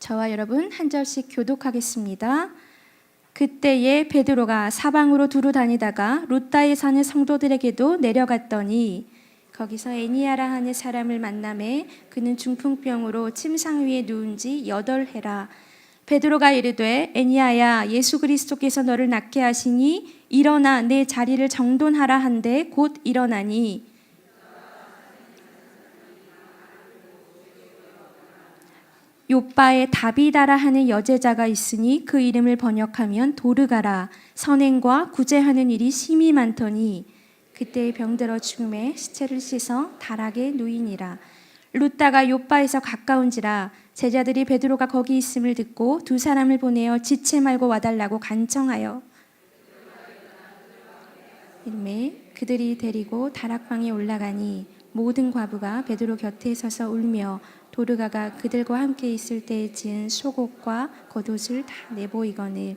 저와 여러분 한 절씩 교독하겠습니다. 그때에 베드로가 사방으로 두루 다니다가 루다에 사는 성도들에게도 내려갔더니 거기서 애니야라 하는 사람을 만나매 그는 중풍병으로 침상 위에 누운 지 8해라. 베드로가 이르되 애니야야, 예수 그리스도께서 너를 낫게 하시니 일어나 내 자리를 정돈하라 한데 곧 일어나니 욥바에 다비다라 하는 여제자가 있으니 그 이름을 번역하면 도르가라. 선행과 구제하는 일이 심히 많더니 그때에 병들어 죽음에 시체를 씻어 다락에 누이니라. 루다가 욥바에서 가까운지라 제자들이 베드로가 거기 있음을 듣고 두 사람을 보내어 지체 말고 와달라고 간청하여 이름에 그들이 데리고 다락방에 올라가니 모든 과부가 베드로 곁에 서서 울며 도르가가 그들과 함께 있을 때에 지은 속옷과 겉옷을 다 내보이거늘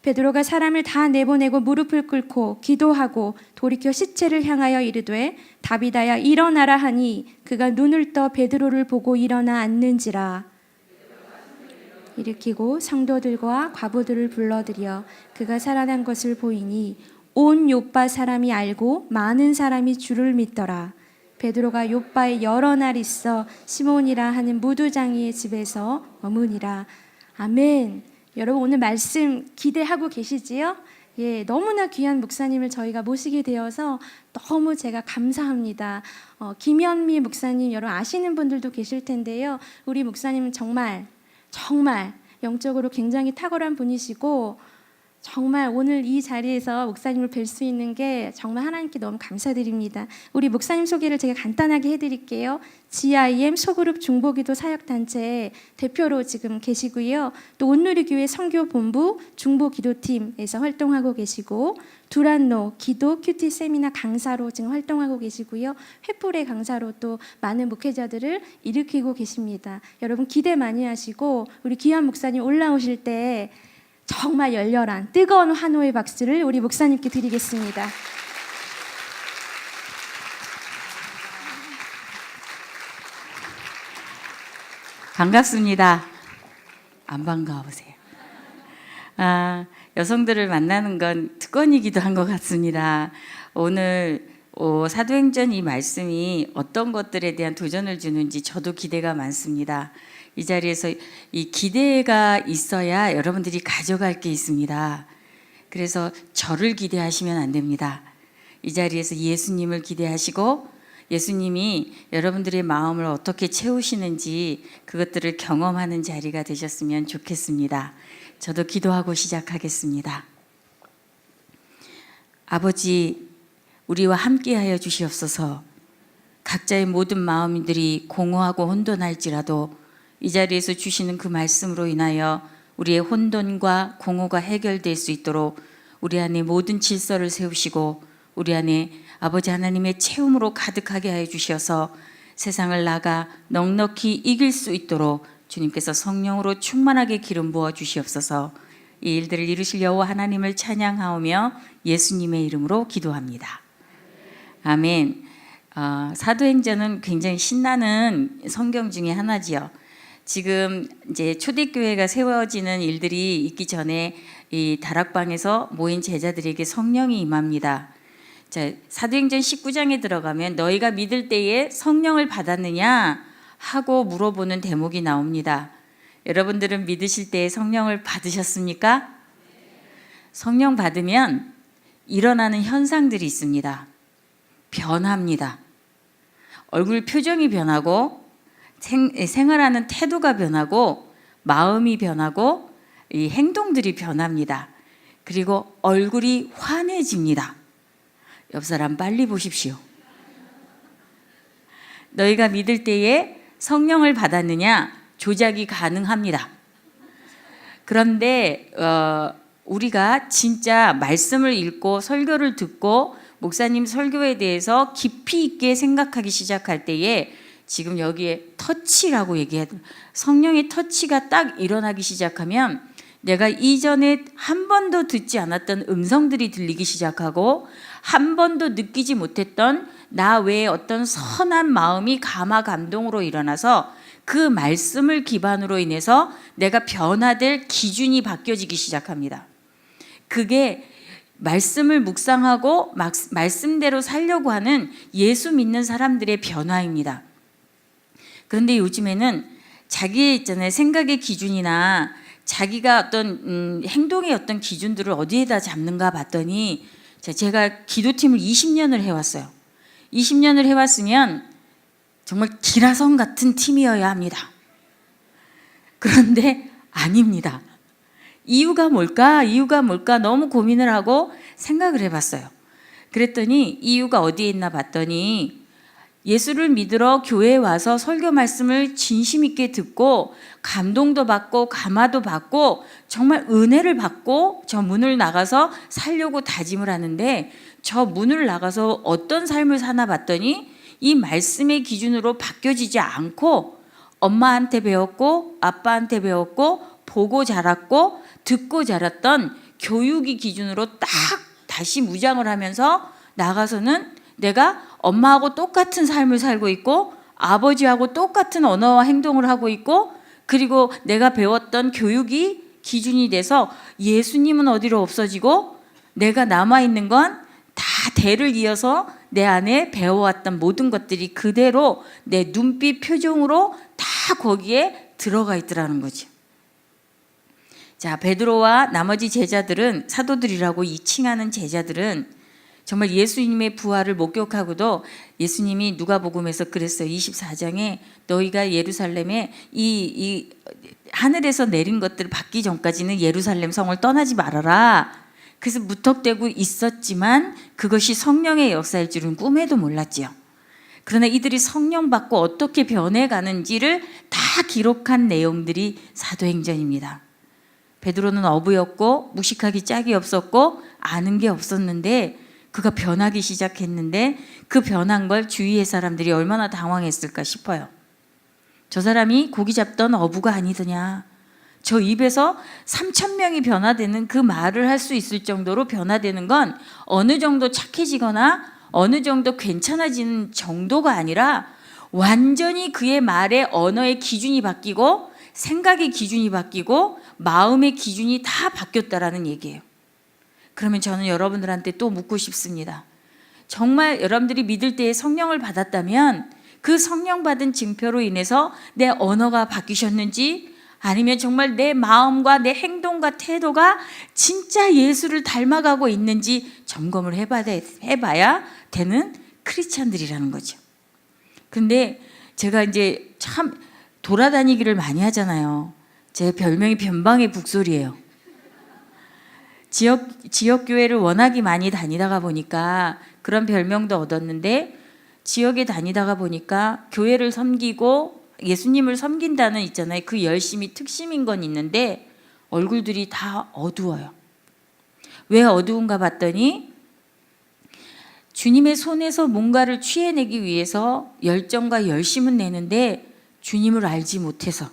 베드로가 사람을 다 내보내고 무릎을 꿇고 기도하고 돌이켜 시체를 향하여 이르되 다비다야 일어나라 하니 그가 눈을 떠 베드로를 보고 일어나 앉는지라. 일으키고 성도들과 과부들을 불러들여 그가 살아난 것을 보이니 온 욥바 사람이 알고 많은 사람이 주를 믿더라. 베드로가 욥바에 여러 날 있어 시몬이라 하는 무두장이의 집에서 머무니라. 아멘. 여러분 오늘 말씀 기대하고 계시지요? 예, 너무나 귀한 목사님을 저희가 모시게 되어서 너무 제가 감사합니다. 김현미 목사님 여러분 아시는 분들도 계실 텐데요. 우리 목사님은 정말 영적으로 굉장히 탁월한 분이시고 정말 오늘 이 자리에서 목사님을 뵐 수 있는 게 정말 하나님께 너무 감사드립니다. 우리 목사님 소개를 제가 간단하게 해드릴게요. GIM 소그룹 중보기도 사역단체 대표로 지금 계시고요. 또 온누리교회 선교본부 중보기도팀에서 활동하고 계시고 두란노 기도 큐티 세미나 강사로 지금 활동하고 계시고요. 횃불의 강사로 또 많은 목회자들을 일으키고 계십니다. 여러분 기대 많이 하시고 우리 귀한 목사님 올라오실 때 정말 열렬한 뜨거운 환호의 박수를 우리 목사님께 드리겠습니다. 반갑습니다. 안 반가우세요? 여성들을 만나는 건 특권이기도 한 것 같습니다. 오늘 사도행전 이 말씀이 어떤 것들에 대한 도전을 주는지 저도 기대가 많습니다. 이 자리에서 이 기대가 있어야 여러분들이 가져갈 게 있습니다. 그래서 저를 기대하시면 안 됩니다. 이 자리에서 예수님을 기대하시고 예수님이 여러분들의 마음을 어떻게 채우시는지 그것들을 경험하는 자리가 되셨으면 좋겠습니다. 저도 기도하고 시작하겠습니다. 아버지, 우리와 함께하여 주시옵소서. 각자의 모든 마음들이 공허하고 혼돈할지라도 이 자리에서 주시는 그 말씀으로 인하여 우리의 혼돈과 공허가 해결될 수 있도록 우리 안에 모든 질서를 세우시고 우리 안에 아버지 하나님의 채움으로 가득하게 하여 주셔서 세상을 나가 넉넉히 이길 수 있도록 주님께서 성령으로 충만하게 기름 부어 주시옵소서. 이 일들을 이루실 여호와 하나님을 찬양하오며 예수님의 이름으로 기도합니다. 아멘. 사도행전은 굉장히 신나는 성경 중에 하나지요. 지금 이제 초대교회가 세워지는 일들이 있기 전에 이 다락방에서 모인 제자들에게 성령이 임합니다. 자, 사도행전 19장에 들어가면 너희가 믿을 때에 성령을 받았느냐 하고 물어보는 대목이 나옵니다. 여러분들은 믿으실 때에 성령을 받으셨습니까? 성령 받으면 일어나는 현상들이 있습니다. 변합니다. 얼굴 표정이 변하고 생활하는 태도가 변하고 마음이 변하고 이 행동들이 변합니다. 그리고 얼굴이 환해집니다. 옆 사람 빨리 보십시오. 너희가 믿을 때에 성령을 받았느냐? 조작이 가능합니다. 그런데 우리가 진짜 말씀을 읽고 설교를 듣고 목사님 설교에 대해서 깊이 있게 생각하기 시작할 때에 지금 여기에 터치라고 얘기해요. 성령의 터치가 딱 일어나기 시작하면 내가 이전에 한 번도 듣지 않았던 음성들이 들리기 시작하고 한 번도 느끼지 못했던 나 외에 어떤 선한 마음이 감화 감동으로 일어나서 그 말씀을 기반으로 인해서 내가 변화될 기준이 바뀌어지기 시작합니다. 그게 말씀을 묵상하고 말씀대로 살려고 하는 예수 믿는 사람들의 변화입니다. 그런데 요즘에는 자기의 있잖아요, 생각의 기준이나 자기가 어떤 행동의 어떤 기준들을 어디에다 잡는가 봤더니, 제가 기도팀을 20년을 해왔어요. 20년을 해왔으면 정말 기라성 같은 팀이어야 합니다. 그런데 아닙니다. 이유가 뭘까? 너무 고민을 하고 생각을 해봤어요. 그랬더니 이유가 어디에 있나 봤더니, 예수를 믿으러 교회에 와서 설교 말씀을 진심 있게 듣고 감동도 받고 감화도 받고 정말 은혜를 받고 저 문을 나가서 살려고 다짐을 하는데, 저 문을 나가서 어떤 삶을 사나 봤더니 이 말씀의 기준으로 바뀌어지지 않고 엄마한테 배웠고 아빠한테 배웠고 보고 자랐고 듣고 자랐던 교육의 기준으로 딱 다시 무장을 하면서 나가서는 내가 엄마하고 똑같은 삶을 살고 있고 아버지하고 똑같은 언어와 행동을 하고 있고, 그리고 내가 배웠던 교육이 기준이 돼서 예수님은 어디로 없어지고 내가 남아있는 건 다 대를 이어서 내 안에 배워왔던 모든 것들이 그대로 내 눈빛 표정으로 다 거기에 들어가 있더라는 거죠. 자, 베드로와 나머지 제자들은, 사도들이라고 이 칭하는 제자들은 정말 예수님의 부활을 목격하고도, 예수님이 누가복음에서 그랬어요. 24장에 너희가 예루살렘에 이 하늘에서 내린 것들을 받기 전까지는 예루살렘 성을 떠나지 말아라. 그래서 무턱대고 있었지만 그것이 성령의 역사일 줄은 꿈에도 몰랐지요. 그러나 이들이 성령 받고 어떻게 변해가는지를 다 기록한 내용들이 사도행전입니다. 베드로는 어부였고 무식하기 짝이 없었고 아는 게 없었는데 그가 변하기 시작했는데, 그 변한 걸 주위의 사람들이 얼마나 당황했을까 싶어요. 저 사람이 고기 잡던 어부가 아니더냐, 저 입에서 3,000명이 변화되는 그 말을 할 수 있을 정도로 변화되는 건 어느 정도 착해지거나 어느 정도 괜찮아지는 정도가 아니라 완전히 그의 말의 언어의 기준이 바뀌고 생각의 기준이 바뀌고 마음의 기준이 다 바뀌었다라는 얘기예요. 그러면 저는 여러분들한테 또 묻고 싶습니다. 정말 여러분들이 믿을 때에 성령을 받았다면 그 성령 받은 증표로 인해서 내 언어가 바뀌셨는지, 아니면 정말 내 마음과 내 행동과 태도가 진짜 예수를 닮아가고 있는지 점검을 해봐야 되는 크리스찬들이라는 거죠. 근데 제가 이제 참 돌아다니기를 많이 하잖아요. 제 별명이 변방의 북소리예요. 지역 교회를 워낙에 많이 다니다가 보니까 그런 별명도 얻었는데, 지역에 다니다가 보니까 교회를 섬기고 예수님을 섬긴다는 있잖아요. 그 열심이 특심인 건 있는데 얼굴들이 다 어두워요. 왜 어두운가 봤더니 주님의 손에서 뭔가를 취해내기 위해서 열정과 열심은 내는데 주님을 알지 못해서,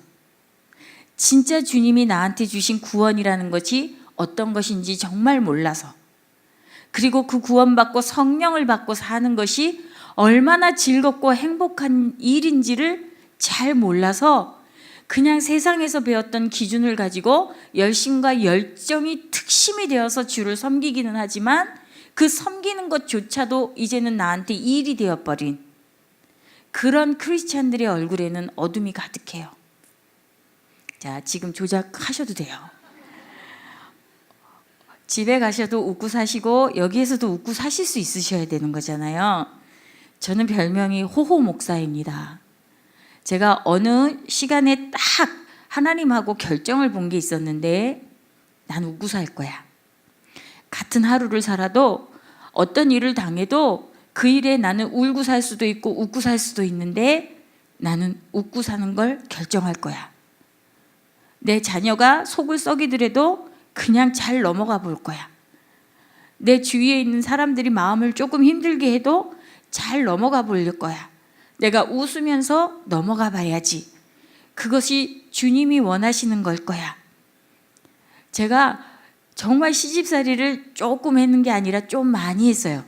진짜 주님이 나한테 주신 구원이라는 것이 어떤 것인지 정말 몰라서, 그리고 그 구원받고 성령을 받고 사는 것이 얼마나 즐겁고 행복한 일인지를 잘 몰라서 그냥 세상에서 배웠던 기준을 가지고 열심과 열정이 특심이 되어서 주를 섬기기는 하지만 그 섬기는 것조차도 이제는 나한테 일이 되어버린 그런 크리스찬들의 얼굴에는 어둠이 가득해요. 자, 지금 조작하셔도 돼요. 집에 가셔도 웃고 사시고 여기에서도 웃고 사실 수 있으셔야 되는 거잖아요. 저는 별명이 호호 목사입니다. 제가 어느 시간에 딱 하나님하고 결정을 본 게 있었는데, 난 웃고 살 거야. 같은 하루를 살아도 어떤 일을 당해도 그 일에 나는 울고 살 수도 있고 웃고 살 수도 있는데 나는 웃고 사는 걸 결정할 거야. 내 자녀가 속을 썩이더라도 그냥 잘 넘어가 볼 거야. 내 주위에 있는 사람들이 마음을 조금 힘들게 해도 잘 넘어가 볼 거야. 내가 웃으면서 넘어가 봐야지. 그것이 주님이 원하시는 걸 거야. 제가 정말 시집살이를 조금 했는 게 아니라 좀 많이 했어요.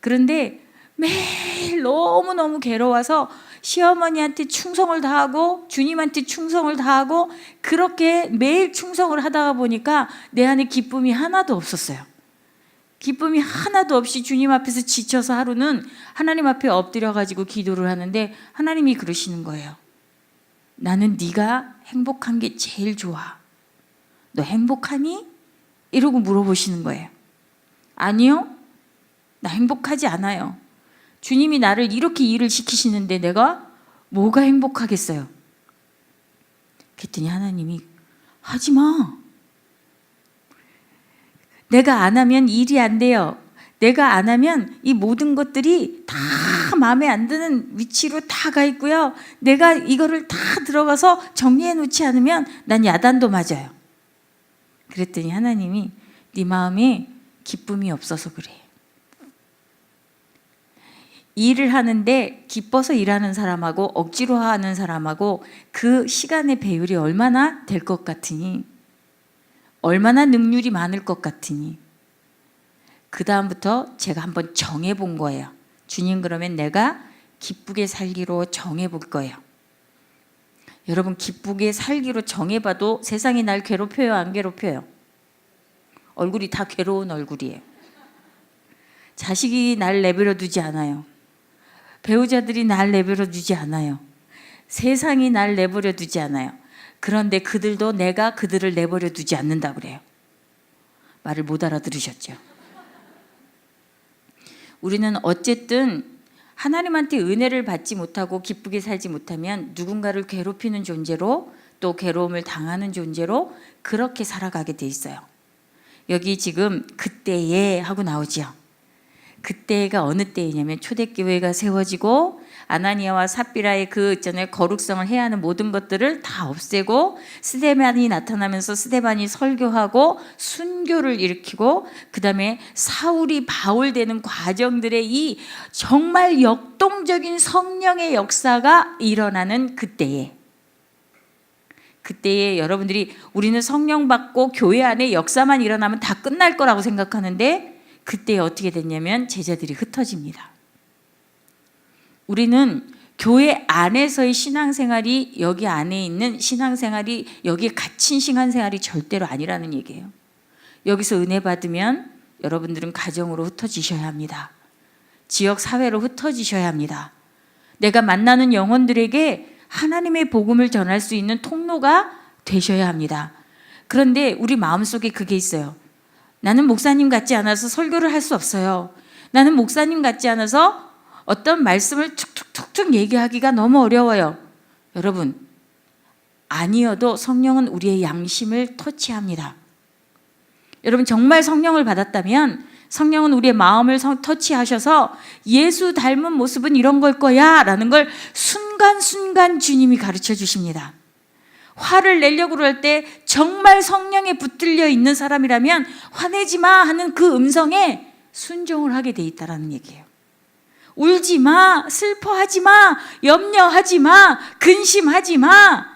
그런데 매일 너무너무 괴로워서 시어머니한테 충성을 다하고 주님한테 충성을 다하고 그렇게 매일 충성을 하다가 보니까 내 안에 기쁨이 하나도 없었어요. 기쁨이 하나도 없이 주님 앞에서 지쳐서 하루는 하나님 앞에 엎드려가지고 기도를 하는데 하나님이 그러시는 거예요. 나는 네가 행복한 게 제일 좋아. 너 행복하니? 이러고 물어보시는 거예요. 아니요. 나 행복하지 않아요. 주님이 나를 이렇게 일을 시키시는데 내가 뭐가 행복하겠어요? 그랬더니 하나님이 하지 마. 내가 안 하면 일이 안 돼요. 내가 안 하면 이 모든 것들이 다 마음에 안 드는 위치로 다 가 있고요. 내가 이거를 다 들어가서 정리해 놓지 않으면 난 야단도 맞아요. 그랬더니 하나님이 네 마음에 기쁨이 없어서 그래. 일을 하는데 기뻐서 일하는 사람하고 억지로 하는 사람하고 그 시간의 배율이 얼마나 될 것 같으니, 얼마나 능률이 많을 것 같으니. 그 다음부터 제가 한번 정해본 거예요. 주님, 그러면 내가 기쁘게 살기로 정해볼 거예요. 여러분, 기쁘게 살기로 정해봐도 세상이 날 괴롭혀요, 안 괴롭혀요? 얼굴이 다 괴로운 얼굴이에요. 자식이 날 내버려 두지 않아요. 배우자들이 날 내버려 두지 않아요. 세상이 날 내버려 두지 않아요. 그런데 그들도 내가 그들을 내버려 두지 않는다 그래요. 말을 못 알아들으셨죠? 우리는 어쨌든 하나님한테 은혜를 받지 못하고 기쁘게 살지 못하면 누군가를 괴롭히는 존재로, 또 괴로움을 당하는 존재로 그렇게 살아가게 돼 있어요. 여기 지금 그때에 하고 나오지요. 그때가 어느 때이냐면 초대교회가 세워지고 아나니아와 삽비라의 그 있잖아요, 거룩성을 해야 하는 모든 것들을 다 없애고 스데반이 나타나면서 스데반이 설교하고 순교를 일으키고 그 다음에 사울이 바울 되는 과정들의 이 정말 역동적인 성령의 역사가 일어나는 그때에 여러분들이 우리는 성령 받고 교회 안에 역사만 일어나면 다 끝날 거라고 생각하는데 그때 어떻게 됐냐면 제자들이 흩어집니다. 우리는 교회 안에서의 신앙생활이, 여기 안에 있는 신앙생활이, 여기에 갇힌 신앙생활이 절대로 아니라는 얘기예요. 여기서 은혜 받으면 여러분들은 가정으로 흩어지셔야 합니다. 지역 사회로 흩어지셔야 합니다. 내가 만나는 영혼들에게 하나님의 복음을 전할 수 있는 통로가 되셔야 합니다. 그런데 우리 마음속에 그게 있어요. 나는 목사님 같지 않아서 설교를 할 수 없어요. 나는 목사님 같지 않아서 어떤 말씀을 툭툭툭툭 얘기하기가 너무 어려워요. 여러분, 아니어도 성령은 우리의 양심을 터치합니다. 여러분, 정말 성령을 받았다면 성령은 우리의 마음을 터치하셔서 예수 닮은 모습은 이런 걸 거야 라는 걸 순간순간 주님이 가르쳐 주십니다. 화를 내려고 그럴 때 정말 성령에 붙들려 있는 사람이라면 화내지 마 하는 그 음성에 순종을 하게 돼 있다는 얘기예요. 울지 마, 슬퍼하지 마, 염려하지 마, 근심하지 마.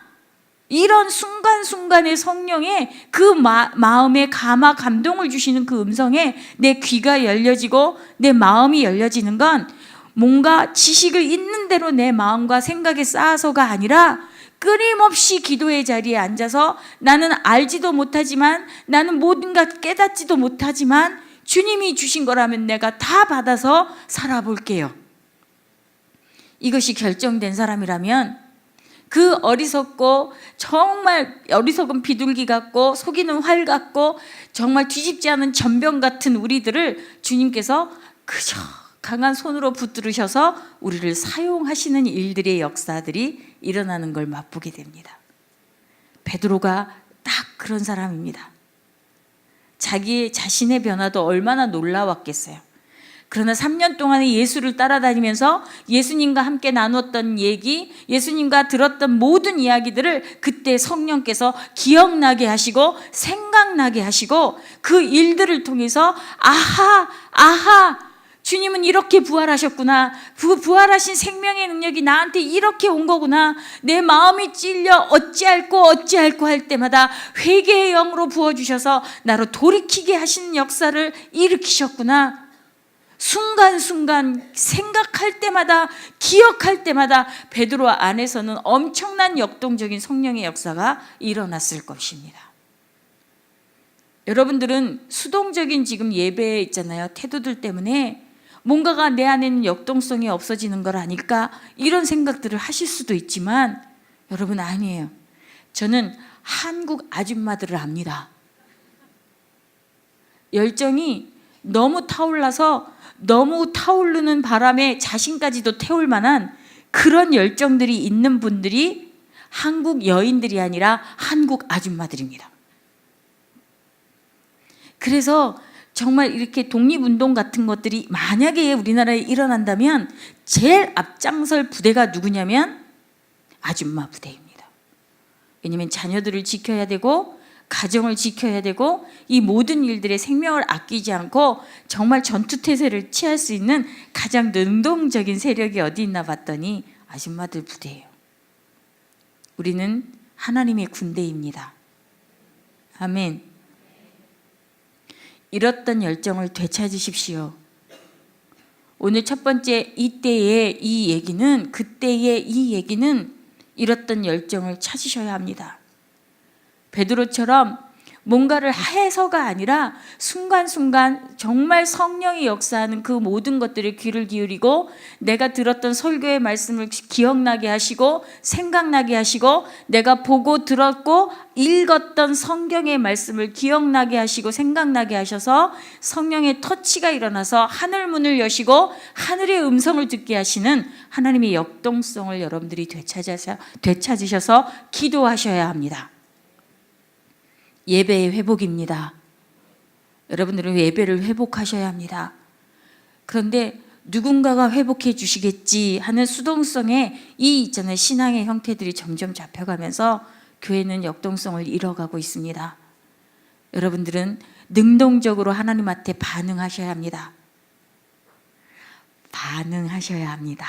이런 순간순간의 성령의 그 마음에 감동을 주시는 그 음성에 내 귀가 열려지고 내 마음이 열려지는 건 뭔가 지식을 있는 대로 내 마음과 생각에 쌓아서가 아니라 끊임없이 기도의 자리에 앉아서 나는 알지도 못하지만, 나는 모든 것 깨닫지도 못하지만 주님이 주신 거라면 내가 다 받아서 살아볼게요. 이것이 결정된 사람이라면 그 어리석고 정말 어리석은 비둘기 같고 속이는 활 같고 정말 뒤집지 않은 전병 같은 우리들을 주님께서 그저 강한 손으로 붙들으셔서 우리를 사용하시는 일들의 역사들이 일어나는 걸 맛보게 됩니다. 베드로가 딱 그런 사람입니다. 자기 자신의 변화도 얼마나 놀라웠겠어요. 그러나 3년 동안에 예수를 따라다니면서 예수님과 함께 나눴던 얘기, 예수님과 들었던 모든 이야기들을 그때 성령께서 기억나게 하시고 생각나게 하시고 그 일들을 통해서 아하, 주님은 이렇게 부활하셨구나. 부활하신 생명의 능력이 나한테 이렇게 온 거구나. 내 마음이 찔려 어찌할꼬 할 때마다 회개의 영으로 부어주셔서 나로 돌이키게 하시는 역사를 일으키셨구나. 순간순간 생각할 때마다, 기억할 때마다 베드로 안에서는 엄청난 역동적인 성령의 역사가 일어났을 것입니다. 여러분들은 수동적인 지금 예배에 있잖아요. 태도들 때문에 뭔가가 내 안에는 역동성이 없어지는 걸 아닐까, 이런 생각들을 하실 수도 있지만 여러분, 아니에요. 저는 한국 아줌마들을 압니다. 열정이 너무 타올라서 너무 타오르는 바람에 자신까지도 태울 만한 그런 열정들이 있는 분들이 한국 여인들이 아니라 한국 아줌마들입니다. 그래서 정말 이렇게 독립운동 같은 것들이 만약에 우리나라에 일어난다면 제일 앞장설 부대가 누구냐면 아줌마 부대입니다. 왜냐하면 자녀들을 지켜야 되고 가정을 지켜야 되고 이 모든 일들의 생명을 아끼지 않고 정말 전투태세를 취할 수 있는 가장 능동적인 세력이 어디 있나 봤더니 아줌마들 부대예요. 우리는 하나님의 군대입니다. 아멘. 잃었던 열정을 되찾으십시오. 오늘 첫 번째 이때의 이 얘기는, 그때의 이 얘기는 잃었던 열정을 찾으셔야 합니다. 베드로처럼 뭔가를 해서가 아니라 순간순간 정말 성령이 역사하는 그 모든 것들에 귀를 기울이고 내가 들었던 설교의 말씀을 기억나게 하시고 생각나게 하시고 내가 보고 들었고 읽었던 성경의 말씀을 기억나게 하시고 생각나게 하셔서 성령의 터치가 일어나서 하늘문을 여시고 하늘의 음성을 듣게 하시는 하나님의 역동성을 여러분들이 되찾으셔서 기도하셔야 합니다. 예배의 회복입니다. 여러분들은 예배를 회복하셔야 합니다. 그런데 누군가가 회복해 주시겠지 하는 수동성에 이 있잖아요. 신앙의 형태들이 점점 잡혀가면서 교회는 역동성을 잃어가고 있습니다. 여러분들은 능동적으로 하나님한테 반응하셔야 합니다. 반응하셔야 합니다.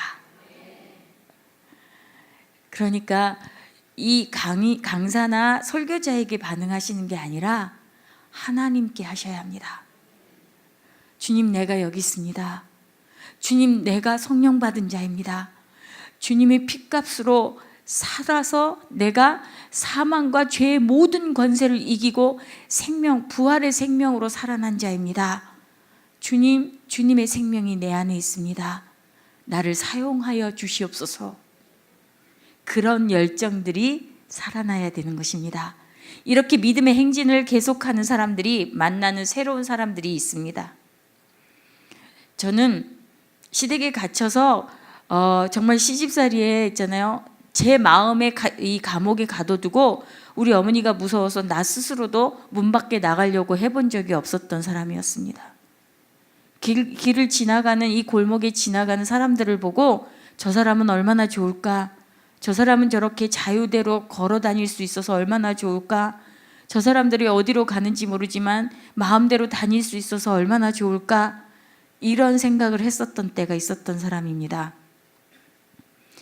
그러니까 이 강사나 설교자에게 반응하시는 게 아니라 하나님께 하셔야 합니다. 주님, 내가 여기 있습니다. 주님, 내가 성령 받은 자입니다. 주님의 피값으로 살아서 내가 사망과 죄의 모든 권세를 이기고 생명, 부활의 생명으로 살아난 자입니다. 주님, 주님의 생명이 내 안에 있습니다. 나를 사용하여 주시옵소서. 그런 열정들이 살아나야 되는 것입니다. 이렇게 믿음의 행진을 계속하는 사람들이 만나는 새로운 사람들이 있습니다. 저는 시댁에 갇혀서 정말 시집살이에 있잖아요. 제 마음에 이 감옥에 가둬두고 우리 어머니가 무서워서 나 스스로도 문 밖에 나가려고 해본 적이 없었던 사람이었습니다. 길을 지나가는 이 골목에 지나가는 사람들을 보고 저 사람은 얼마나 좋을까? 저 사람은 저렇게 자유대로 걸어 다닐 수 있어서 얼마나 좋을까? 저 사람들이 어디로 가는지 모르지만 마음대로 다닐 수 있어서 얼마나 좋을까? 이런 생각을 했었던 때가 있었던 사람입니다.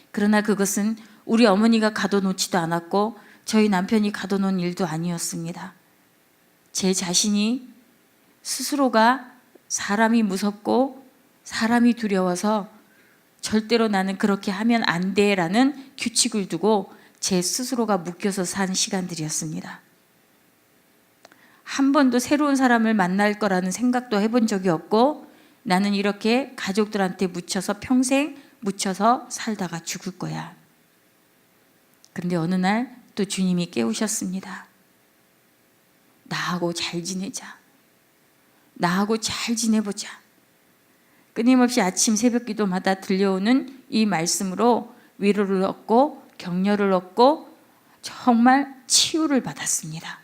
그러나 그것은 우리 어머니가 가둬놓지도 않았고 저희 남편이 가둬놓은 일도 아니었습니다. 제 자신이 스스로가 사람이 무섭고 사람이 두려워서 절대로 나는 그렇게 하면 안 돼라는 규칙을 두고 제 스스로가 묶여서 산 시간들이었습니다. 한 번도 새로운 사람을 만날 거라는 생각도 해본 적이 없고 나는 이렇게 가족들한테 묻혀서 평생 묻혀서 살다가 죽을 거야. 그런데 어느 날 또 주님이 깨우셨습니다. 나하고 잘 지내자. 나하고 잘 지내보자. 끊임없이 아침 새벽 기도마다 들려오는 이 말씀으로 위로를 얻고 격려를 얻고 정말 치유를 받았습니다.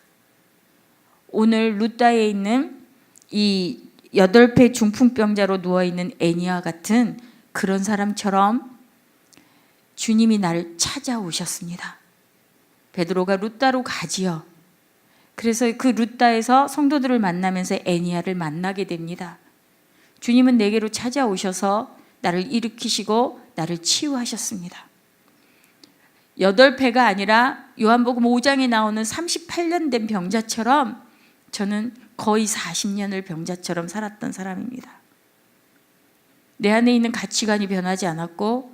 오늘 루다에 있는 이 8배 중풍병자로 누워있는 애니와 같은 그런 사람처럼 주님이 나를 찾아오셨습니다. 베드로가 루다로 가지요. 그래서 그 루다에서 성도들을 만나면서 애니야를 만나게 됩니다. 주님은 내게로 찾아오셔서 나를 일으키시고 나를 치유하셨습니다. 8배가 아니라 요한복음 5장에 나오는 38년 된 병자처럼 저는 거의 40년을 병자처럼 살았던 사람입니다. 내 안에 있는 가치관이 변하지 않았고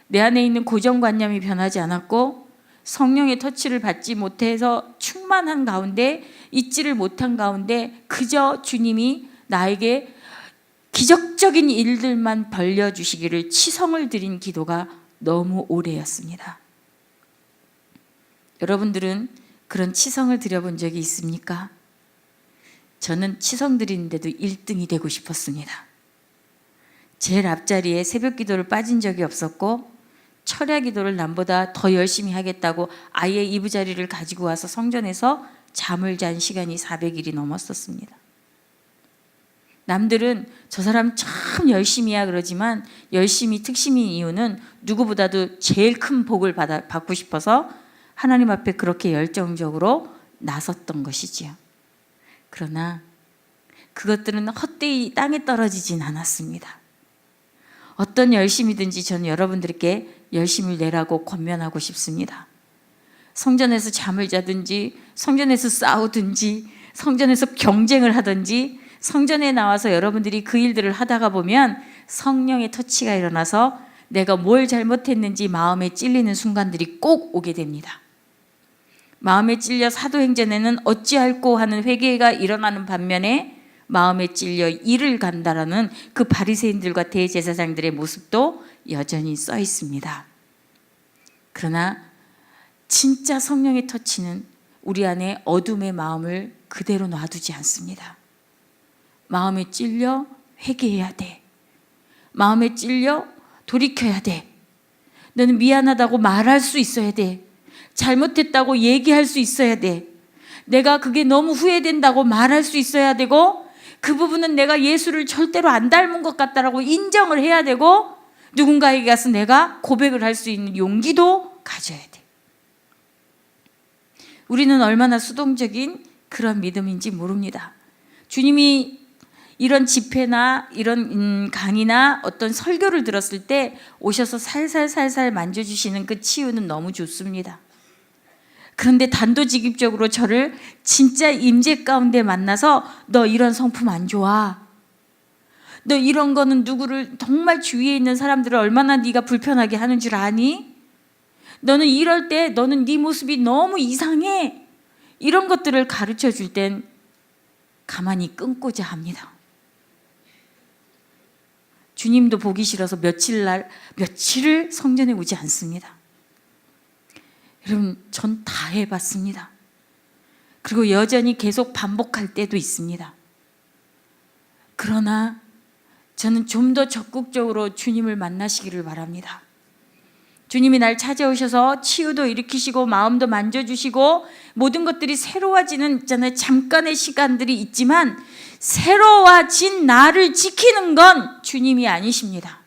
내 안에 있는 고정관념이 변하지 않았고 성령의 터치를 받지 못해서 충만한 가운데 잊지를 못한 가운데 그저 주님이 나에게 기적적인 일들만 벌려주시기를 치성을 드린 기도가 너무 오래였습니다. 여러분들은 그런 치성을 드려본 적이 있습니까? 저는 치성 드리는데도 1등이 되고 싶었습니다. 제일 앞자리에 새벽 기도를 빠진 적이 없었고 철야 기도를 남보다 더 열심히 하겠다고 아예 이부자리를 가지고 와서 성전에서 잠을 잔 시간이 400일이 넘었었습니다. 남들은 저 사람 참 열심히야 그러지만 열심히 특심인 이유는 누구보다도 제일 큰 복을 받고 싶어서 하나님 앞에 그렇게 열정적으로 나섰던 것이지요. 그러나 그것들은 헛되이 땅에 떨어지진 않았습니다. 어떤 열심이든지 저는 여러분들께 열심을 내라고 권면하고 싶습니다. 성전에서 잠을 자든지 성전에서 싸우든지 성전에서 경쟁을 하든지 성전에 나와서 여러분들이 그 일들을 하다가 보면 성령의 터치가 일어나서 내가 뭘 잘못했는지 마음에 찔리는 순간들이 꼭 오게 됩니다. 마음에 찔려 사도행전에는 어찌할꼬 하는 회개가 일어나는 반면에 마음에 찔려 이를 간다라는 그 바리새인들과 대제사장들의 모습도 여전히 써 있습니다. 그러나 진짜 성령의 터치는 우리 안에 어둠의 마음을 그대로 놔두지 않습니다. 마음에 찔려 회개해야 돼. 마음에 찔려 돌이켜야 돼. 너는 미안하다고 말할 수 있어야 돼. 잘못했다고 얘기할 수 있어야 돼. 내가 그게 너무 후회된다고 말할 수 있어야 되고 그 부분은 내가 예수를 절대로 안 닮은 것 같다라고 인정을 해야 되고 누군가에게 가서 내가 고백을 할 수 있는 용기도 가져야 돼. 우리는 얼마나 수동적인 그런 믿음인지 모릅니다. 주님이 이런 집회나 이런 강의나 어떤 설교를 들었을 때 오셔서 살살살살 만져주시는 그 치유는 너무 좋습니다. 그런데 단도직입적으로 저를 진짜 임재 가운데 만나서 너 이런 성품 안 좋아. 너 이런 거는 누구를 정말 주위에 있는 사람들을 얼마나 네가 불편하게 하는 줄 아니? 너는 이럴 때 너는 네 모습이 너무 이상해. 이런 것들을 가르쳐 줄 땐 가만히 끊고자 합니다. 주님도 보기 싫어서 며칠을 성전에 오지 않습니다. 여러분, 전 다 해봤습니다. 그리고 여전히 계속 반복할 때도 있습니다. 그러나 저는 좀 더 적극적으로 주님을 만나시기를 바랍니다. 주님이 날 찾아오셔서 치유도 일으키시고 마음도 만져주시고 모든 것들이 새로워지는 있잖아요. 잠깐의 시간들이 있지만 새로워진 나를 지키는 건 주님이 아니십니다.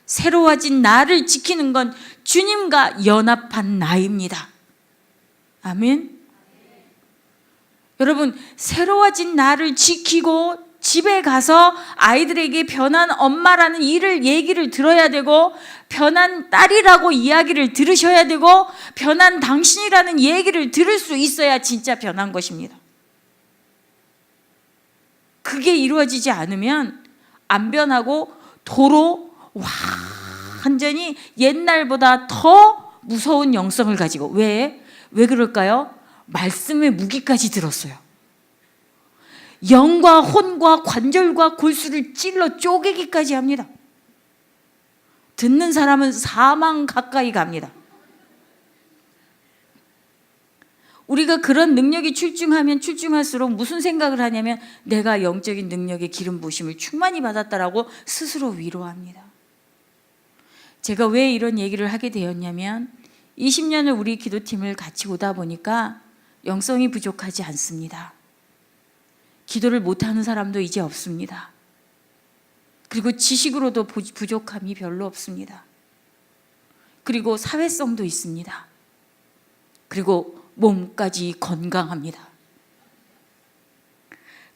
새로워진 나를 지키는 건 주님과 연합한 나입니다. 아멘. 여러분, 새로워진 나를 지키고 집에 가서 아이들에게 변한 엄마라는 얘기를 들어야 되고 변한 딸이라고 이야기를 들으셔야 되고 변한 당신이라는 얘기를 들을 수 있어야 진짜 변한 것입니다. 그게 이루어지지 않으면 안 변하고 도로 완전히 옛날보다 더 무서운 영성을 가지고 왜 그럴까요? 말씀의 무기까지 들었어요. 영과 혼과 관절과 골수를 찔러 쪼개기까지 합니다. 듣는 사람은 사망 가까이 갑니다. 우리가 그런 능력이 출중하면 출중할수록 무슨 생각을 하냐면 내가 영적인 능력의 기름 부으심을 충만히 받았다라고 스스로 위로합니다. 제가 왜 이런 얘기를 하게 되었냐면 20년을 우리 기도팀을 같이 오다 보니까 영성이 부족하지 않습니다. 기도를 못하는 사람도 이제 없습니다. 그리고 지식으로도 부족함이 별로 없습니다. 그리고 사회성도 있습니다. 그리고 몸까지 건강합니다.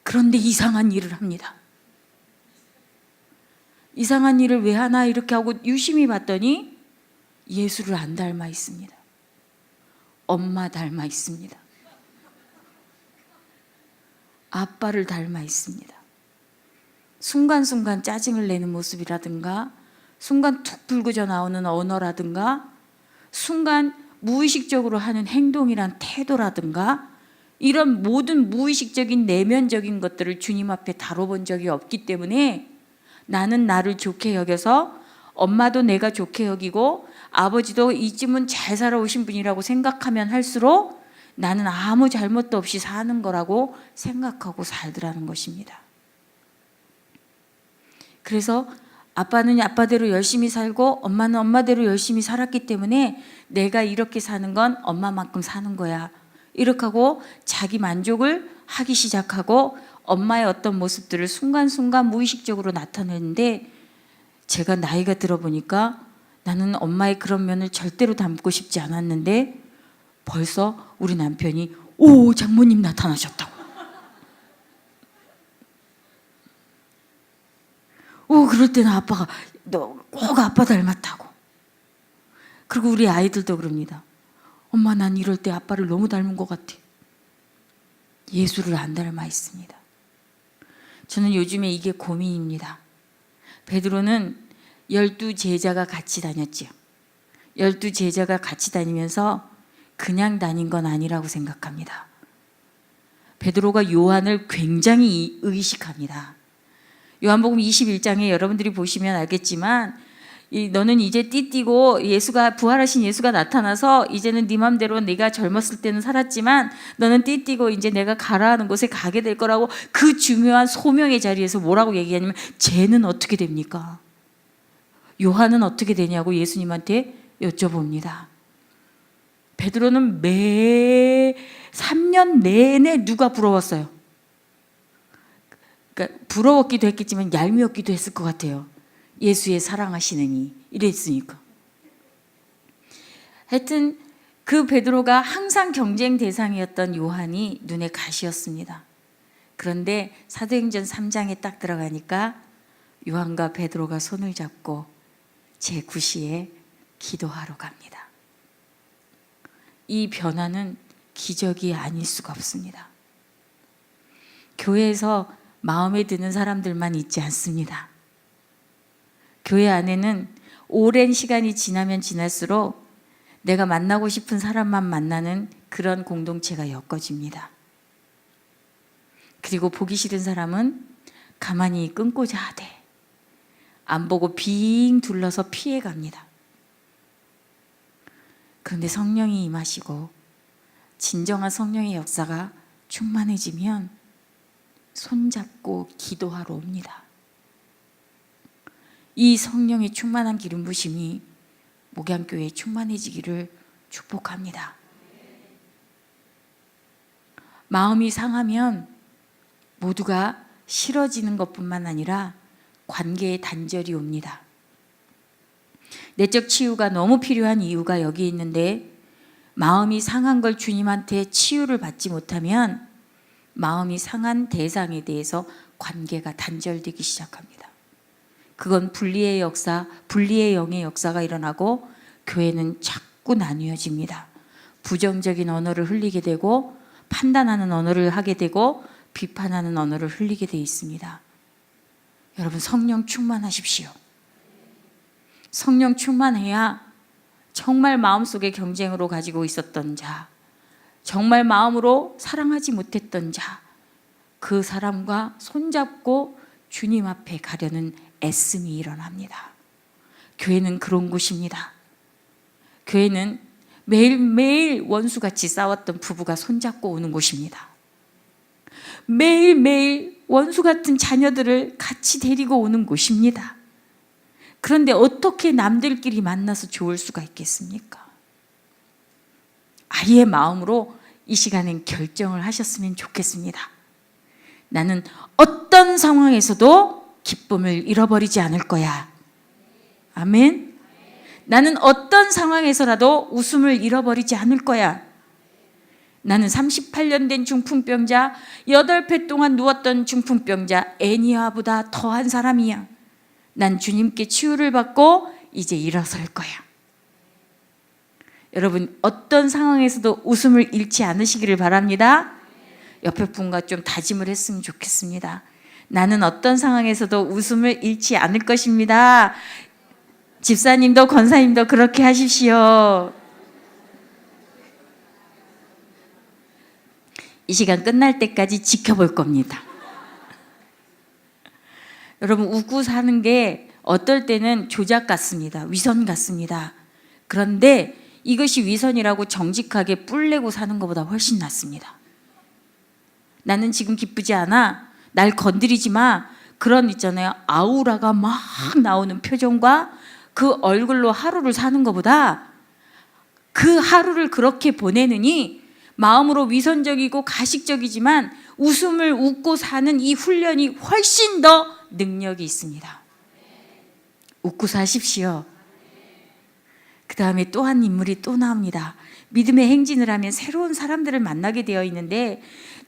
그런데 이상한 일을 합니다. 이상한 일을 왜 하나 이렇게 하고 유심히 봤더니 예수를 안 닮아 있습니다. 엄마 닮아 있습니다. 아빠를 닮아 있습니다. 순간순간 짜증을 내는 모습이라든가, 순간 툭 불구져 나오는 언어라든가, 순간 무의식적으로 하는 행동이란 태도라든가, 이런 모든 무의식적인 내면적인 것들을 주님 앞에 다뤄본 적이 없기 때문에 나는 나를 좋게 여겨서 엄마도 내가 좋게 여기고 아버지도 이쯤은 잘 살아오신 분이라고 생각하면 할수록 나는 아무 잘못도 없이 사는 거라고 생각하고 살더라는 것입니다. 그래서 아빠는 아빠대로 열심히 살고 엄마는 엄마대로 열심히 살았기 때문에 내가 이렇게 사는 건 엄마만큼 사는 거야, 이렇게 하고 자기 만족을 하기 시작하고 엄마의 어떤 모습들을 순간순간 무의식적으로 나타내는데, 제가 나이가 들어보니까 나는 엄마의 그런 면을 절대로 담고 싶지 않았는데 벌써 우리 남편이 오, 장모님 나타나셨다고, 오, 그럴 때는 아빠가 너 꼭 아빠 닮았다고. 그리고 우리 아이들도 그럽니다. 엄마, 난 이럴 때 아빠를 너무 닮은 것 같아. 예수를 안 닮아 있습니다. 저는 요즘에 이게 고민입니다. 베드로는 12제자가 같이 다녔지요. 12제자가 같이 다니면서 그냥 다닌 건 아니라고 생각합니다. 베드로가 요한을 굉장히 의식합니다. 요한복음 21장에 여러분들이 보시면 알겠지만, 너는 이제 띠띠고 예수가, 부활하신 예수가 나타나서 이제는 네 맘대로 네가 젊었을 때는 살았지만 너는 띠띠고 이제 내가 가라 하는 곳에 가게 될 거라고, 그 중요한 소명의 자리에서 뭐라고 얘기하냐면 쟤는 어떻게 됩니까? 요한은 어떻게 되냐고 예수님한테 여쭤봅니다. 베드로는 매 3년 내내 누가 부러웠어요? 그러니까 부러웠기도 했겠지만 얄미웠기도 했을 것 같아요. 예수의 사랑하시느니 이랬으니까. 하여튼 그 베드로가 항상 경쟁 대상이었던 요한이 눈에 가시였습니다. 그런데 사도행전 3장에 딱 들어가니까 요한과 베드로가 손을 잡고 제9시에 기도하러 갑니다. 이 변화는 기적이 아닐 수가 없습니다. 교회에서 마음에 드는 사람들만 있지 않습니다. 교회 안에는 오랜 시간이 지나면 지날수록 내가 만나고 싶은 사람만 만나는 그런 공동체가 엮어집니다. 그리고 보기 싫은 사람은 가만히 끊고자 하되 안 보고 빙 둘러서 피해갑니다. 그런데 성령이 임하시고 진정한 성령의 역사가 충만해지면 손잡고 기도하러 옵니다. 이 성령의 충만한 기름 부심이 목양교회에 충만해지기를 축복합니다. 마음이 상하면 모두가 싫어지는 것뿐만 아니라 관계에 단절이 옵니다. 내적 치유가 너무 필요한 이유가 여기 있는데, 마음이 상한 걸 주님한테 치유를 받지 못하면 마음이 상한 대상에 대해서 관계가 단절되기 시작합니다. 그건 분리의 역사, 분리의 영의 역사가 일어나고 교회는 자꾸 나뉘어집니다. 부정적인 언어를 흘리게 되고 판단하는 언어를 하게 되고 비판하는 언어를 흘리게 돼 있습니다. 여러분, 성령 충만하십시오. 성령 충만해야 정말 마음속에 경쟁으로 가지고 있었던 자, 정말 마음으로 사랑하지 못했던 자, 그 사람과 손잡고 주님 앞에 가려는 애씀이 일어납니다. 교회는 그런 곳입니다. 교회는 매일매일 원수같이 싸웠던 부부가 손잡고 오는 곳입니다. 매일매일 원수 같은 자녀들을 같이 데리고 오는 곳입니다. 그런데 어떻게 남들끼리 만나서 좋을 수가 있겠습니까? 아예 마음으로 이 시간엔 결정을 하셨으면 좋겠습니다. 나는 어떤 상황에서도 기쁨을 잃어버리지 않을 거야. 아멘. 나는 어떤 상황에서라도 웃음을 잃어버리지 않을 거야. 나는 38년 된 중풍병자, 8배 동안 누웠던 중풍병자 애니아보다 더한 사람이야. 난 주님께 치유를 받고 이제 일어설 거야. 여러분, 어떤 상황에서도 웃음을 잃지 않으시기를 바랍니다. 옆에 분과 좀 다짐을 했으면 좋겠습니다. 나는 어떤 상황에서도 웃음을 잃지 않을 것입니다. 집사님도 권사님도 그렇게 하십시오. 이 시간 끝날 때까지 지켜볼 겁니다. 여러분, 웃고 사는 게 어떨 때는 조작 같습니다. 위선 같습니다. 그런데 이것이 위선이라고 정직하게 뿔내고 사는 것보다 훨씬 낫습니다. 나는 지금 기쁘지 않아. 날 건드리지 마. 그런 있잖아요. 아우라가 막 나오는 표정과 그 얼굴로 하루를 사는 것보다 그 하루를 그렇게 보내느니 마음으로 위선적이고 가식적이지만 웃음을 웃고 사는 이 훈련이 훨씬 더 능력이 있습니다. 웃고 사십시오. 그 다음에 또 한 인물이 또 나옵니다. 믿음의 행진을 하면 새로운 사람들을 만나게 되어 있는데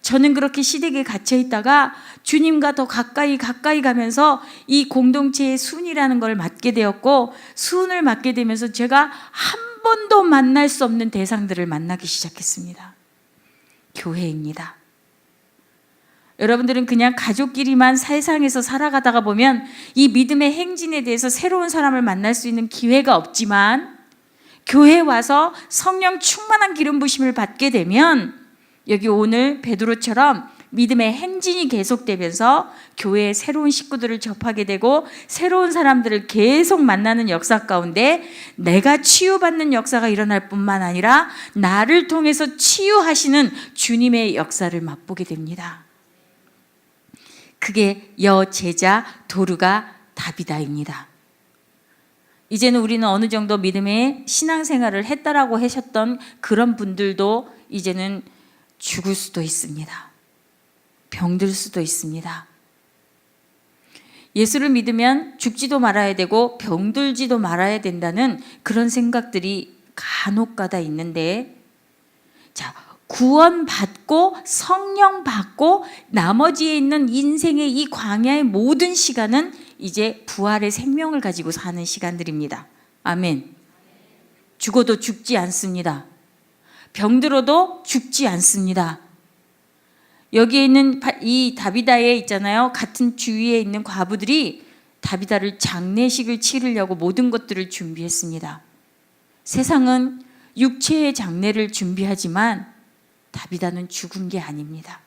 저는 그렇게 시댁에 갇혀 있다가 주님과 더 가까이 가면서 이 공동체의 순이라는 걸 맡게 되었고 순을 맡게 되면서 제가 한 번도 만날 수 없는 대상들을 만나기 시작했습니다. 교회입니다. 여러분들은 그냥 가족끼리만 세상에서 살아가다가 보면 이 믿음의 행진에 대해서 새로운 사람을 만날 수 있는 기회가 없지만 교회에 와서 성령 충만한 기름 부심을 받게 되면 여기 오늘 베드로처럼 믿음의 행진이 계속되면서 교회의 새로운 식구들을 접하게 되고 새로운 사람들을 계속 만나는 역사 가운데 내가 치유받는 역사가 일어날 뿐만 아니라 나를 통해서 치유하시는 주님의 역사를 맛보게 됩니다. 그게 여제자 도르가 다비다입니다. 이제는 우리는 어느 정도 믿음의 신앙생활을 했다라고 하셨던 그런 분들도 이제는 죽을 수도 있습니다. 병들 수도 있습니다. 예수를 믿으면 죽지도 말아야 되고 병들지도 말아야 된다는 그런 생각들이 간혹가다 있는데, 자, 구원받고 성령 받고 나머지에 있는 인생의 이 광야의 모든 시간은 이제 부활의 생명을 가지고 사는 시간들입니다. 아멘. 죽어도 죽지 않습니다. 병들어도 죽지 않습니다. 여기에 있는 이 다비다에 있잖아요. 같은 주위에 있는 과부들이 다비다를 장례식을 치르려고 모든 것들을 준비했습니다. 세상은 육체의 장례를 준비하지만 다비다는 죽은 게 아닙니다.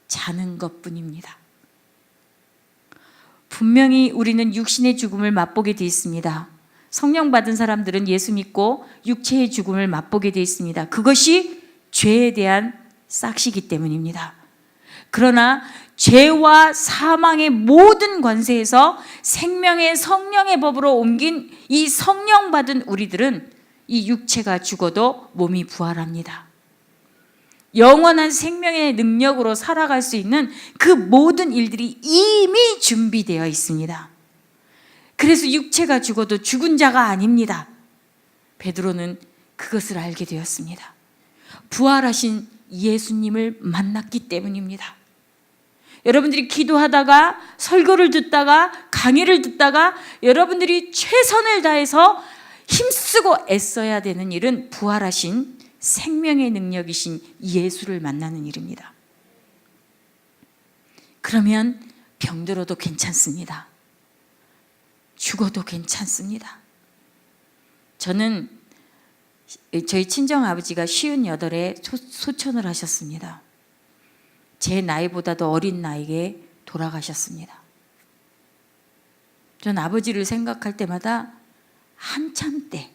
자는 것뿐입니다. 분명히 우리는 육신의 죽음을 맛보게 되어 있습니다. 성령 받은 사람들은 예수 믿고 육체의 죽음을 맛보게 되어 있습니다. 그것이 죄에 대한 싹시기 때문입니다. 그러나 죄와 사망의 모든 관세에서 생명의 성령의 법으로 옮긴 이 성령 받은 우리들은 이 육체가 죽어도 몸이 부활합니다. 영원한 생명의 능력으로 살아갈 수 있는 그 모든 일들이 이미 준비되어 있습니다. 그래서 육체가 죽어도 죽은 자가 아닙니다. 베드로는 그것을 알게 되었습니다. 부활하신 예수님을 만났기 때문입니다. 여러분들이 기도하다가 설교를 듣다가 강의를 듣다가 여러분들이 최선을 다해서 힘쓰고 애써야 되는 일은 부활하신 생명의 능력이신 예수를 만나는 일입니다. 그러면 병들어도 괜찮습니다. 죽어도 괜찮습니다. 저는 저희 친정아버지가 58에 소천을 하셨습니다. 제 나이보다도 어린 나이에 돌아가셨습니다. 전 아버지를 생각할 때마다 한참 때,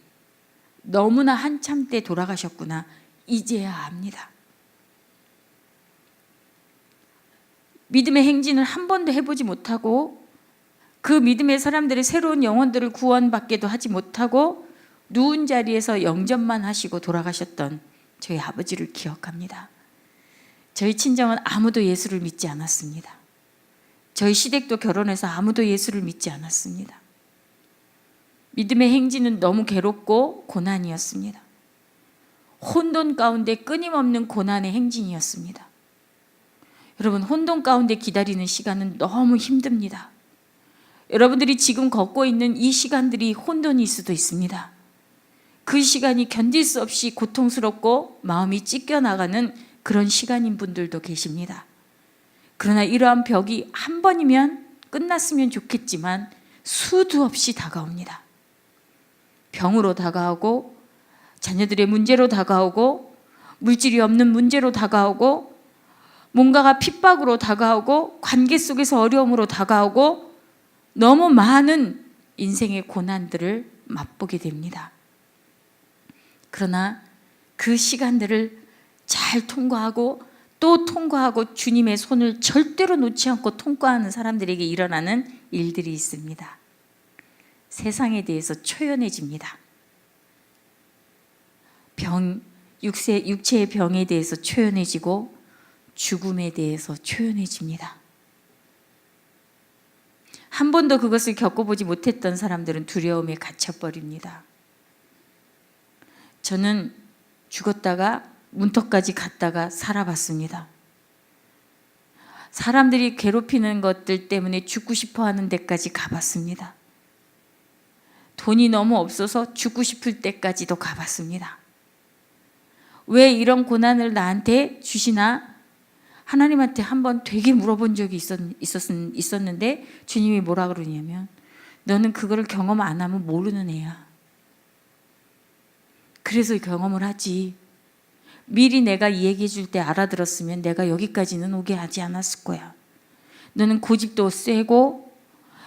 너무나 한참 때 돌아가셨구나 이제야 압니다. 믿음의 행진을 한 번도 해보지 못하고 그 믿음의 사람들의 새로운 영혼들을 구원받게도 하지 못하고 누운 자리에서 영접만 하시고 돌아가셨던 저희 아버지를 기억합니다. 저희 친정은 아무도 예수를 믿지 않았습니다. 저희 시댁도 결혼해서 아무도 예수를 믿지 않았습니다. 믿음의 행진은 너무 괴롭고 고난이었습니다. 혼돈 가운데 끊임없는 고난의 행진이었습니다. 여러분, 혼돈 가운데 기다리는 시간은 너무 힘듭니다. 여러분들이 지금 걷고 있는 이 시간들이 혼돈일 수도 있습니다. 그 시간이 견딜 수 없이 고통스럽고 마음이 찢겨나가는 그런 시간인 분들도 계십니다. 그러나 이러한 벽이 한 번이면 끝났으면 좋겠지만 수도 없이 다가옵니다. 병으로 다가오고, 자녀들의 문제로 다가오고, 물질이 없는 문제로 다가오고, 뭔가가 핍박으로 다가오고, 관계 속에서 어려움으로 다가오고, 너무 많은 인생의 고난들을 맛보게 됩니다. 그러나 그 시간들을 잘 통과하고 또 통과하고 주님의 손을 절대로 놓지 않고 통과하는 사람들에게 일어나는 일들이 있습니다. 세상에 대해서 초연해집니다. 육체의 병에 대해서 초연해지고 죽음에 대해서 초연해집니다. 한 번도 그것을 겪어보지 못했던 사람들은 두려움에 갇혀버립니다. 저는 죽었다가 문턱까지 갔다가 살아봤습니다. 사람들이 괴롭히는 것들 때문에 죽고 싶어 하는 데까지 가봤습니다. 돈이 너무 없어서 죽고 싶을 때까지도 가봤습니다. 왜 이런 고난을 나한테 주시나? 하나님한테 한번 되게 물어본 적이 있었는데 주님이 뭐라 그러냐면, 너는 그거를 경험 안 하면 모르는 애야. 그래서 경험을 하지. 미리 내가 얘기해 줄 때 알아들었으면 내가 여기까지는 오게 하지 않았을 거야. 너는 고집도 세고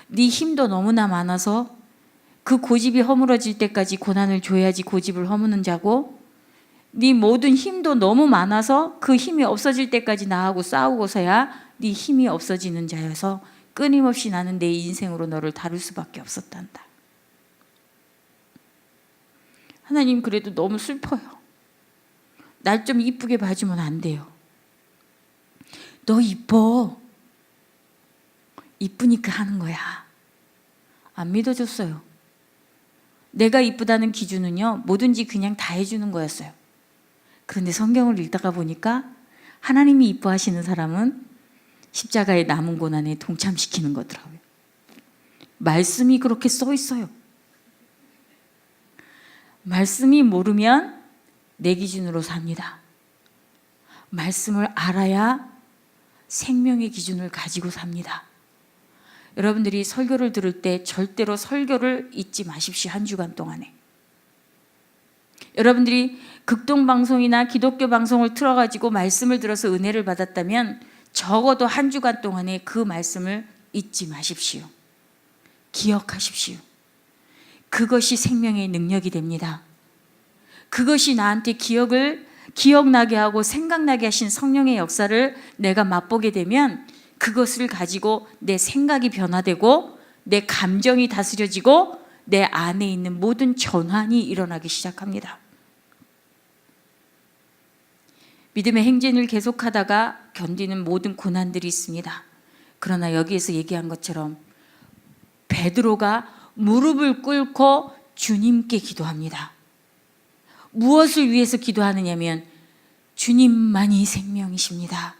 네 힘도 너무나 많아서 그 고집이 허물어질 때까지 고난을 줘야지 고집을 허무는 자고, 네 모든 힘도 너무 많아서 그 힘이 없어질 때까지 나하고 싸우고서야 네 힘이 없어지는 자여서 끊임없이 나는 내 인생으로 너를 다룰 수밖에 없었단다. 하나님, 그래도 너무 슬퍼요. 날 좀 이쁘게 봐주면 안 돼요? 너 이뻐. 이쁘니까 하는 거야. 안 믿어줬어요. 내가 이쁘다는 기준은요, 뭐든지 그냥 다 해주는 거였어요. 그런데 성경을 읽다가 보니까 하나님이 이뻐하시는 사람은 십자가의 남은 고난에 동참시키는 거더라고요. 말씀이 그렇게 써 있어요. 말씀이 모르면 내 기준으로 삽니다. 말씀을 알아야 생명의 기준을 가지고 삽니다. 여러분들이 설교를 들을 때 절대로 설교를 잊지 마십시오. 한 주간 동안에. 여러분들이 극동방송이나 기독교 방송을 틀어가지고 말씀을 들어서 은혜를 받았다면 적어도 한 주간 동안에 그 말씀을 잊지 마십시오. 기억하십시오. 그것이 생명의 능력이 됩니다. 그것이 나한테 기억나게 하고 생각나게 하신 성령의 역사를 내가 맛보게 되면 그것을 가지고 내 생각이 변화되고 내 감정이 다스려지고 내 안에 있는 모든 전환이 일어나기 시작합니다. 믿음의 행진을 계속하다가 견디는 모든 고난들이 있습니다. 그러나 여기에서 얘기한 것처럼 베드로가 무릎을 꿇고 주님께 기도합니다. 무엇을 위해서 기도하느냐면 주님만이 생명이십니다.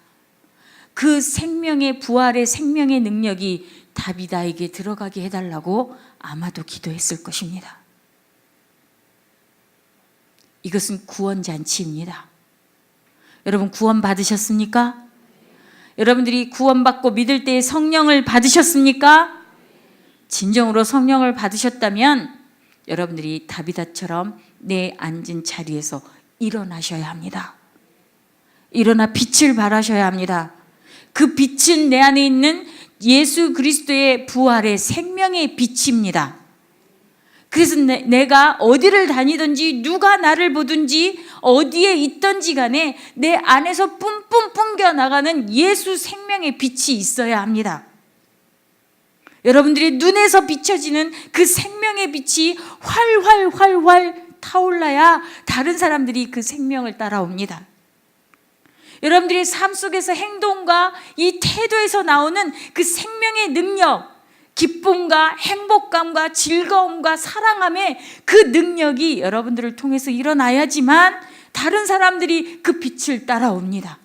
그 생명의 부활의 생명의 능력이 다비다에게 들어가게 해달라고 아마도 기도했을 것입니다. 이것은 구원잔치입니다. 여러분, 구원 받으셨습니까? 여러분들이 구원받고 믿을 때에 성령을 받으셨습니까? 진정으로 성령을 받으셨다면 여러분들이 다비다처럼 내 앉은 자리에서 일어나셔야 합니다. 일어나 빛을 발하셔야 합니다. 그 빛은 내 안에 있는 예수 그리스도의 부활의 생명의 빛입니다. 그래서 내가 어디를 다니든지 누가 나를 보든지 어디에 있든지 간에 내 안에서 뿜뿜 풍겨나가는 예수 생명의 빛이 있어야 합니다. 여러분들이 눈에서 비춰지는 그 생명의 빛이 활활 타올라야 다른 사람들이 그 생명을 따라옵니다. 여러분들이 삶 속에서 행동과 이 태도에서 나오는 그 생명의 능력, 기쁨과 행복감과 즐거움과 사랑함의 그 능력이 여러분들을 통해서 일어나야지만 다른 사람들이 그 빛을 따라옵니다.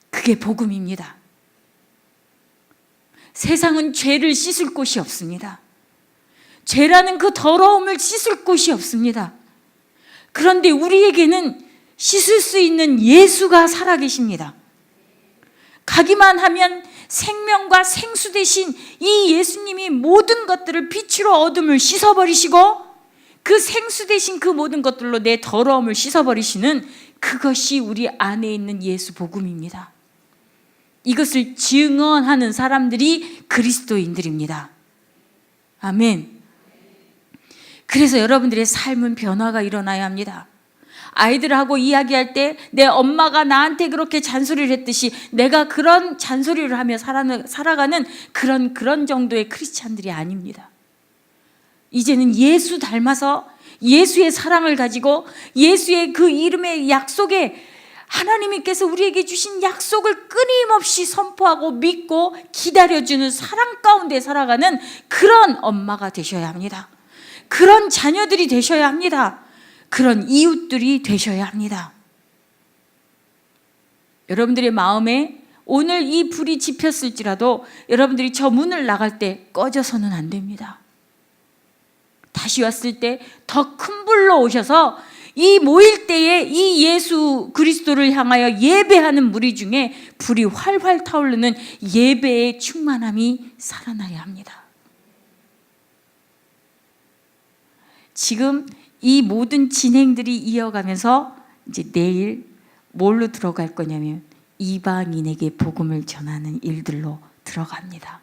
그게 복음입니다. 세상은 죄를 씻을 곳이 없습니다. 죄라는 그 더러움을 씻을 곳이 없습니다. 그런데 우리에게는 씻을 수 있는 예수가 살아계십니다. 가기만 하면 생명과 생수 되신 이 예수님이 모든 것들을 빛으로 어둠을 씻어버리시고 그 생수 되신 그 모든 것들로 내 더러움을 씻어버리시는 그것이 우리 안에 있는 예수 복음입니다. 이것을 증언하는 사람들이 그리스도인들입니다. 아멘. 그래서 여러분들의 삶은 변화가 일어나야 합니다. 아이들하고 이야기할 때 내 엄마가 나한테 그렇게 잔소리를 했듯이 내가 그런 잔소리를 하며 살아가는 그런 정도의 크리스찬들이 아닙니다. 이제는 예수 닮아서 예수의 사랑을 가지고 예수의 그 이름의 약속에 하나님께서 우리에게 주신 약속을 끊임없이 선포하고 믿고 기다려주는 사랑 가운데 살아가는 그런 엄마가 되셔야 합니다. 그런 자녀들이 되셔야 합니다. 그런 이웃들이 되셔야 합니다. 여러분들의 마음에 오늘 이 불이 지폈을지라도 여러분들이 저 문을 나갈 때 꺼져서는 안 됩니다. 다시 왔을 때 더 큰 불로 오셔서 이 모일 때에 이 예수 그리스도를 향하여 예배하는 무리 중에 불이 활활 타오르는 예배의 충만함이 살아나야 합니다. 지금 이 모든 진행들이 이어가면서 이제 내일 뭘로 들어갈 거냐면 이방인에게 복음을 전하는 일들로 들어갑니다.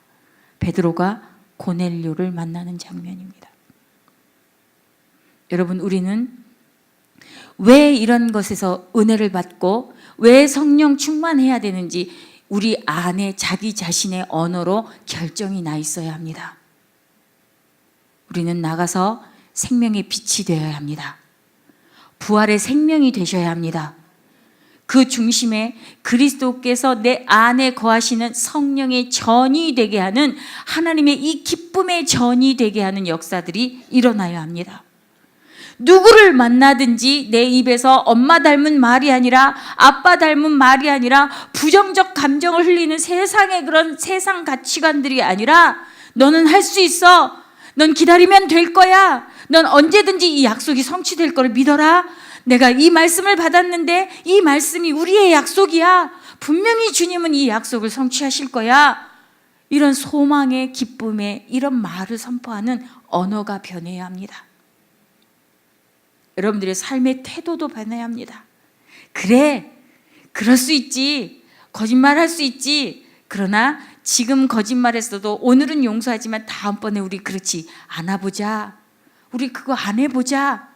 베드로가 고넬료를 만나는 장면입니다. 여러분, 우리는 왜 이런 것에서 은혜를 받고 왜 성령 충만해야 되는지 우리 안에 자기 자신의 언어로 결정이 나 있어야 합니다. 우리는 나가서 생명의 빛이 되어야 합니다. 부활의 생명이 되셔야 합니다. 그 중심에 그리스도께서 내 안에 거하시는 성령의 전이 되게 하는 하나님의 이 기쁨의 전이 되게 하는 역사들이 일어나야 합니다. 누구를 만나든지 내 입에서 엄마 닮은 말이 아니라 아빠 닮은 말이 아니라 부정적 감정을 흘리는 세상의 그런 세상 가치관들이 아니라 너는 할 수 있어. 넌 기다리면 될 거야. 넌 언제든지 이 약속이 성취될 거를 믿어라. 내가 이 말씀을 받았는데 이 말씀이 우리의 약속이야. 분명히 주님은 이 약속을 성취하실 거야. 이런 소망의 기쁨의 이런 말을 선포하는 언어가 변해야 합니다. 여러분들의 삶의 태도도 변해야 합니다. 그래, 그럴 수 있지. 거짓말할 수 있지. 그러나 지금 거짓말했어도 오늘은 용서하지만 다음번에 우리 그렇지 않아 보자. 우리 그거 안 해보자.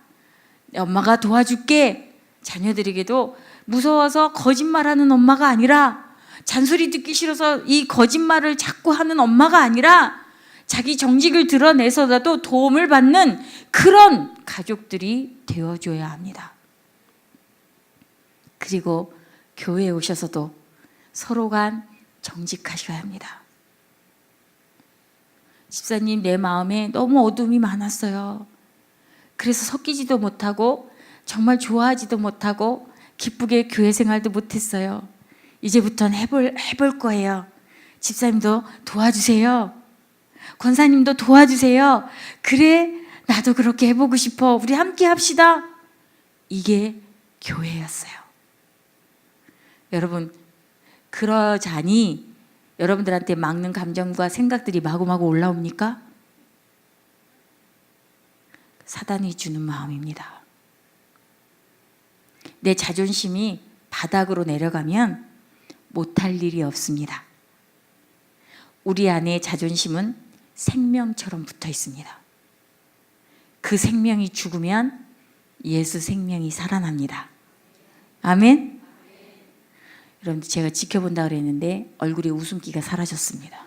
엄마가 도와줄게. 자녀들에게도 무서워서 거짓말하는 엄마가 아니라 잔소리 듣기 싫어서 이 거짓말을 자꾸 하는 엄마가 아니라 자기 정직을 드러내서라도 도움을 받는 그런 가족들이 되어줘야 합니다. 그리고 교회에 오셔서도 서로 간 정직하셔야 합니다. 집사님, 내 마음에 너무 어둠이 많았어요. 그래서 섞이지도 못하고 정말 좋아하지도 못하고 기쁘게 교회 생활도 못했어요. 이제부터는 해볼 거예요. 집사님도 도와주세요. 권사님도 도와주세요. 그래, 나도 그렇게 해보고 싶어. 우리 함께 합시다. 이게 교회였어요. 여러분, 그러자니 여러분들한테 막는 감정과 생각들이 마구마구 올라옵니까? 사단이 주는 마음입니다. 내 자존심이 바닥으로 내려가면 못할 일이 없습니다. 우리 안에 자존심은 생명처럼 붙어 있습니다. 그 생명이 죽으면 예수 생명이 살아납니다. 아멘? 여러분들, 제가 지켜본다 그랬는데 얼굴에 웃음기가 사라졌습니다.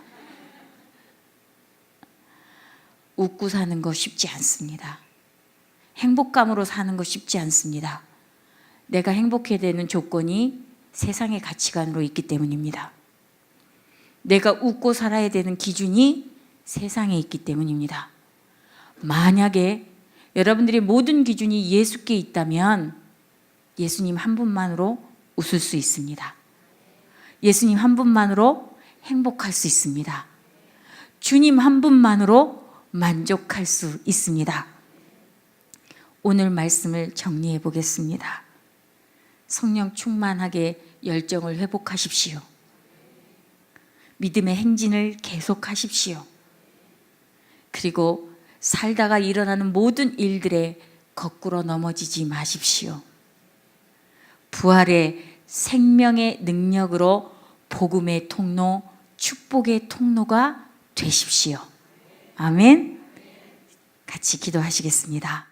웃고 사는 거 쉽지 않습니다. 행복감으로 사는 거 쉽지 않습니다. 내가 행복해야 되는 조건이 세상의 가치관으로 있기 때문입니다. 내가 웃고 살아야 되는 기준이 세상에 있기 때문입니다. 만약에 여러분들의 모든 기준이 예수께 있다면 예수님 한 분만으로 웃을 수 있습니다. 예수님 한 분만으로 행복할 수 있습니다. 주님 한 분만으로 만족할 수 있습니다. 오늘 말씀을 정리해 보겠습니다. 성령 충만하게 열정을 회복하십시오. 믿음의 행진을 계속하십시오. 그리고 살다가 일어나는 모든 일들에 거꾸로 넘어지지 마십시오. 부활의 생명의 능력으로 복음의 통로, 축복의 통로가 되십시오. 아멘. 같이 기도하시겠습니다.